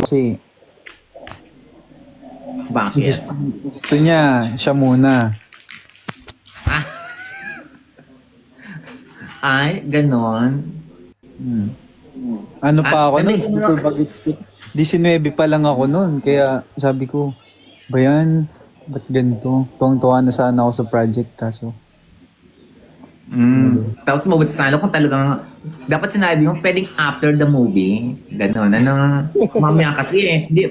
kasi Bakit? gusto niya, siya muna. Ah, ay, ganon. Ano At pa ako may nun? Super bagets ko. 19 pa lang ako nun. Kaya sabi ko, ba yan? Ba't ganito? Tuwang-tuwa na sana ako sa project kaso. Tapos mabuti sana kung talagang dapat sinabi mo pwedeng after the movie. Ganon. Ano, mamaya kasi hindi,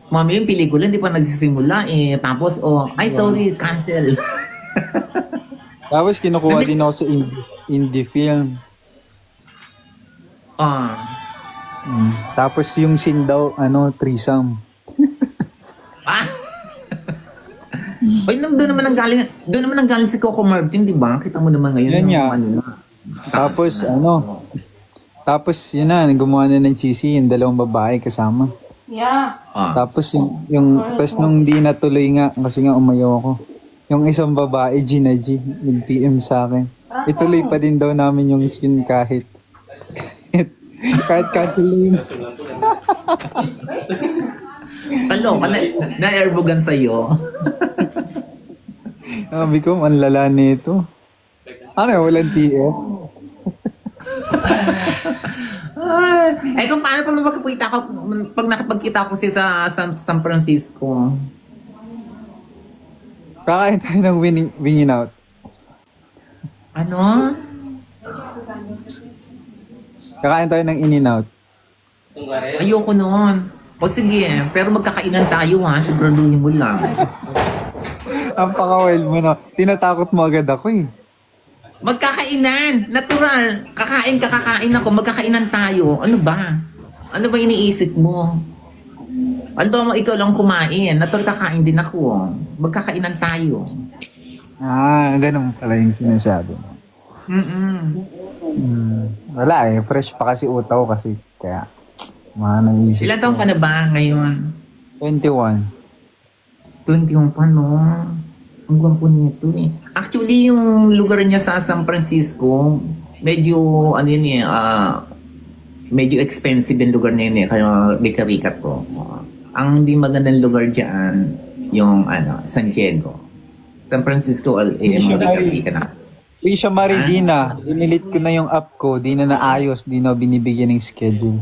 mamaya yung pelikula hindi pa nagsisimula eh. Tapos, ay sorry, cancel. Tapos kinukuha din ako sa indie film. Tapos yung scene daw, threesome. Ah! Oy, doon naman ang galing si Coco Martin, di ba? Kita mo naman ngayon. Yan niya. Tapos yun na, gumawa na ng cheesy yung dalawang babae kasama. Yeah. Tapos tapos nung di natuloy nga, kasi nga umayaw ako. Yung isang babae, Gina G, nag-PM sa akin. Ituloy pa din daw namin yung scene kahit canceling. Ano, na-airbogan sa'yo. Sabi ko, ang lala nito. Ano, walang TF? Kung paano pag nakapagkita ko siya sa San Francisco? Kakain tayo ng winging out. Ano? Kakain tayo ng in-and-out. Ayoko noon. O sige, pero magkakainan tayo ha, siguraduhin mo lang. Ang paka-wild mo na. Tinatakot mo agad ako eh. Magkakainan! Natural! Kakain ako, magkakainan tayo. Ano ba? Ano ba iniisip mo? Ano ba ikaw lang kumain? Natural kakain din ako. Magkakainan tayo. Ganun pala yung sinasabi mo. Wala eh. Fresh pa kasi utaw kasi. Kaya, naisip Ilan taon ka na ba ngayon? 21. 21 pa, no? Ang gwapo nito eh. Actually, yung lugar niya sa San Francisco, medyo, medyo expensive yung lugar na yun eh. Kaya rika-rika to. Ang di magandang lugar dyan, yung, San Diego. San Francisco, rika-rika na. Alicia Maridina, dinilit ko na yung app ko, di na naayos, di na binibigyan ng schedule.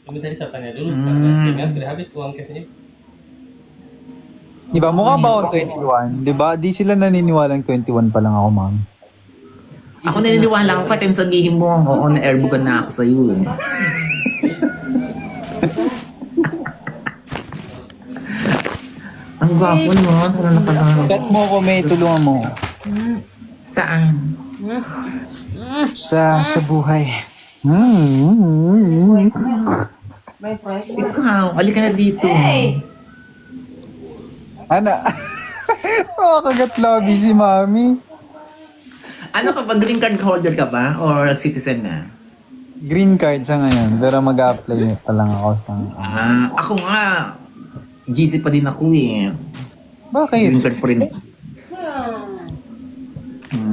Ini tadi siapa nya dulu karena skinnya sudah habis uang cashnya. Di ba? Mukha ba akong 21? Di ba? Di sila naniniwalang 21 pa lang ako, ma'am. Ako naniniwala ako pati sabihin mo, oo, na-airbogan na ako sa iyo. Eh. Ang gwapo no, ano na pala. Bet mo ko, may tulungan mo. Saan? Sa buhay. Ikaw, alika na dito. Ano? Kagat lobby si mami. Ano ka ba? Green card holder ka ba? Or citizen na? Green card siya ngayon, pero mag-a-apply pa lang ako sa... Ako nga. GC pa din ako eh. Bakit? Green card pa rin.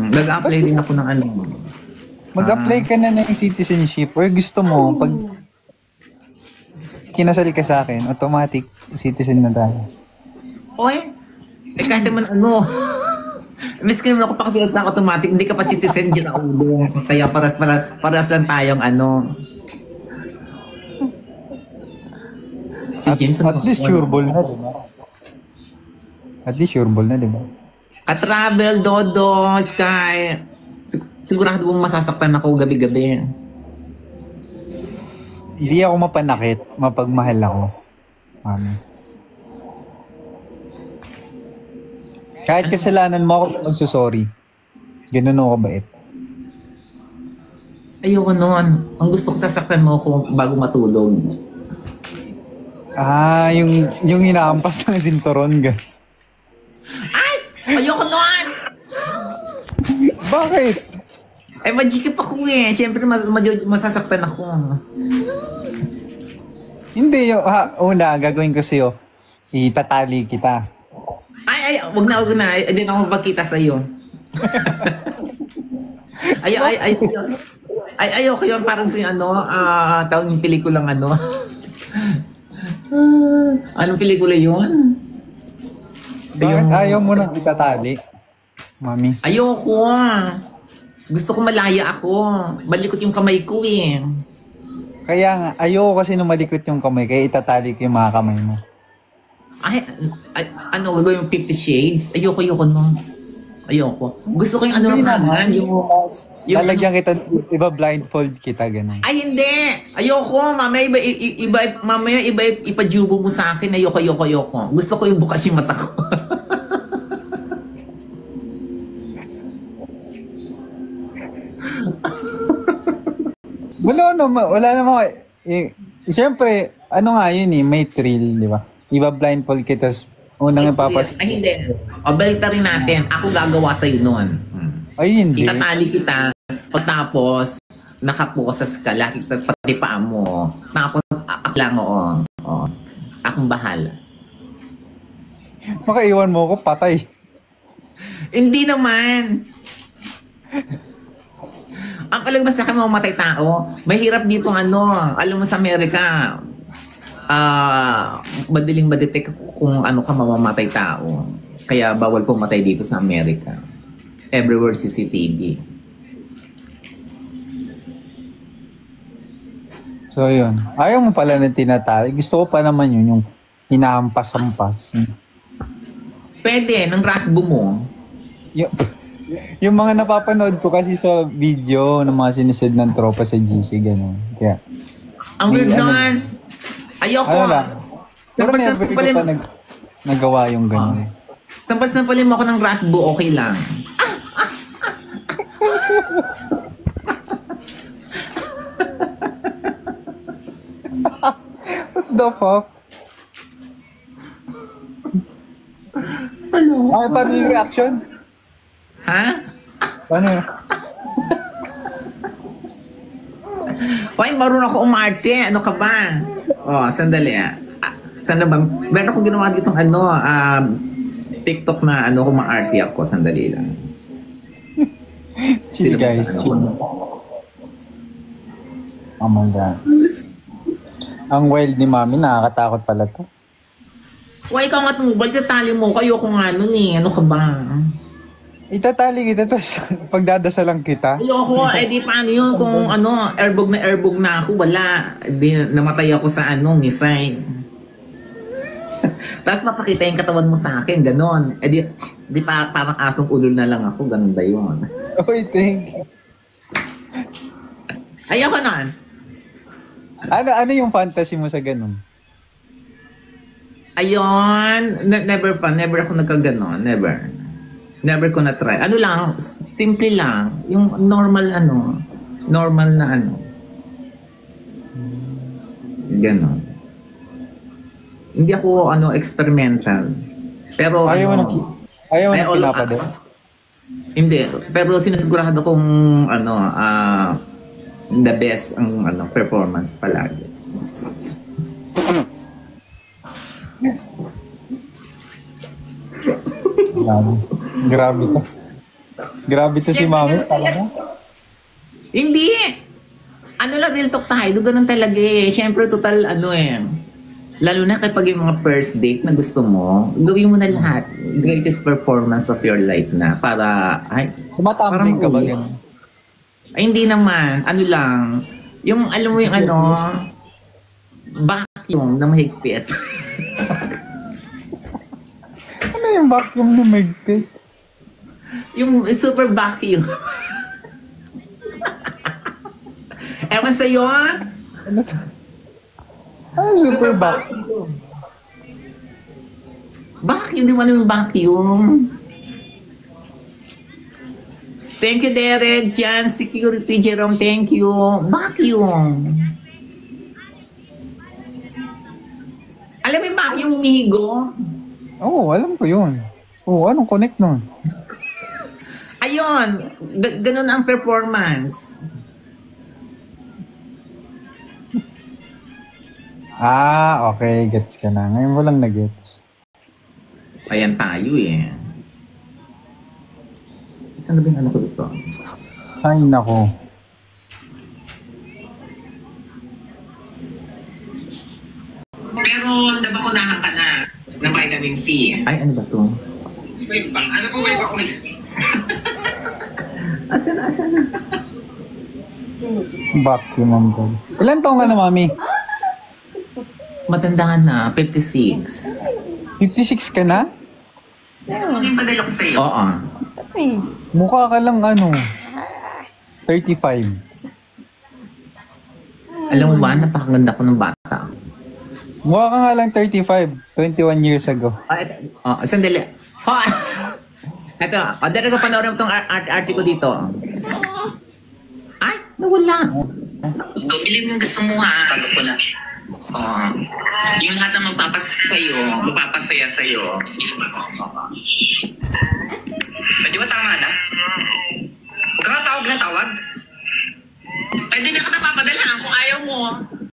Nag-apply din ako ng ano. Mag-apply ka na ng citizenship or gusto mo, pag kinasal ka sa akin, automatic citizen na tayo. Oy, kahit naman ano. Miss ka naman ako pa kasi sa automatic, hindi ka pa citizen dyan na ulo. Kaya paras lang tayong ano. Si James, at least sureball na, diba? At least sureball na, diba? Ka-travel, Dodo, Sky. Sigurado mong masasaktan ako gabi-gabi. Hindi ako mapanakit, mapagmahal ako. Mami. Kahit kasalanan mo ako, magsusorry. Ganun ako bait. Ayoko noon. Ang gusto ko sasaktan mo ako bago matulog. Yung inaampas ng sinturon. Ay! Ayoko noon! Bakit? Ay, majikip ako eh. Siyempre, masasaktan ako. Hindi. Una, gagawin ko sa'yo. Itatali kita. Ay, wag na. Hindi na ako magkita sa'yo. ayoko yun. Parang sa tawag yung pelikulang ano. Anong pelikula yun? Bakit ayaw mo nang itatali, Mami? Ayoko. Gusto ko malaya ako. Balikot yung kamay ko eh. Kaya nga, ayoko kasi nung malikot yung kamay, kaya itatali ko yung mga kamay mo. Ano, gagawin yung 50 Shades? Ayoko no. Ayoko. Gusto ko yung ano Hindi naman. naman, Yung lalagyan kita, iba blindfold kita, gano'n. Ay, hindi! Ayoko! Mamaya iba ipajubo mo sa akin. Ayoko. Gusto ko yung bukas yung mata ko. Wala naman. Siyempre, ano nga yun eh, may thrill, di ba? Iba blindfold kita, unang ipapas... Ay, hindi. O, baliktad rin natin. Ako gagawa sa'yo nun. Ay, hindi. Itatali kita. Tapos, nakaposas ka. Laki pati paa mo. Tapos, lang, oo. Akong bahala. Makaiwan mo ako, patay. Hindi naman. Ang palagmas sa akin mamamatay tao, mahirap dito alam mo sa Amerika, madaling madetect kung ano ka mamamatay tao. Kaya bawal pumatay dito sa Amerika. Everywhere CCTV. So, yun. Ayaw mo pala ng tinatali. Gusto ko pa naman yun, yung hinahampas-hampas. Pwede, ng rakbo mo. Yung mga napapanood ko kasi sa video ng mga sinisend ng tropa sa GC, gano'n. Kaya, Ang weird nun. Ayoko. ano lang. Pero never ko pa nagawa yung gano'n. Sampas na pala mo ako ng rakbo, okay lang. What the fuck? Ano? Ay, paano yung reaction? Ha? Paano yun? Hoy, marunong ako umarte. Ano ka ba? Sandali Saan ba? Meron akong ginawa ditong TikTok na kumarte ako. Sandali lang. Chill guys, chill. Oh my God. Ang wild ni Mami, nakakatakot pala to. Hoy, ikaw nga tumubal. Tatali mo. Kayo ko nga nun eh. Ano ka ba? Itatali kita, tapos pagdadasalan kita. Ayoko, di paano yun kung airbog na ako, wala. Di, namatay ako sa missile. Tapos mapakita yung katawan mo sa akin, ganon. Di parang asong ulol na lang ako, ganon ba yun? Oy, thank you. Ayoko nun. Ano yung fantasy mo sa ganun? Ayun, never ako nagkaganon, Never ko na try. Ano lang, simple lang. Yung normal na Ganon. Hindi ako experimental. Pero Ayaw mo pinapadala? Hindi. Pero sinasigurado kong the best ang performance palagi. Grabe to si Mami, talaga. Hindi. Real talk tayo. Ganun talaga eh. Siyempre, total lalo na kapag yung mga first date na gusto mo, gawin mo na lahat. Greatest performance of your life na para, Tumatambling ka ba ganun? Ay, hindi naman. Lang. Yung, alam mo yung vacuum na mahigpit. Ano yung vacuum na mahigpit? Yung super vacuum. Ewan sa'yo, Ano to? Super vacuum. Vacuum, di mo alam yung vacuum. Thank you, Derek. Jan, Security, Jerome, thank you. Vacuum. Alam mo yung vacuum umihigo? Oo, alam ko yun. Oo, anong connect nun? Ayun, ganun ang performance. Okay. Gets ka na. Ngayon mo lang na-gets. Ayan tayo eh. Saan na ba yung ko dito? Ay, nako. Pero nabakunahan ka na ng vitamin C. Ay, ano ba to? Wait, ano po ba yung bakuna? Asa na? Vacuum ang ball. Ilan taong ka na, mami? Matanda na, 56. 56 ka na? Ano yung padala ko sa'yo? Oo. Mukha ka lang 35. Alam mo ba, napakaganda ko ng bata. Mukha ka nga lang 35, 21 years ago. Sandali. Ito, dito ka panoorin mo itong article dito. Ay, nawala. Bilhin mo yung gusto mo ha. Tanggap ko na. Yung lahat na magpapasaya sa'yo. Pwede ba tama na? Huwag ka tawag na tawag. Pwede na ka napapadala kung ayaw mo.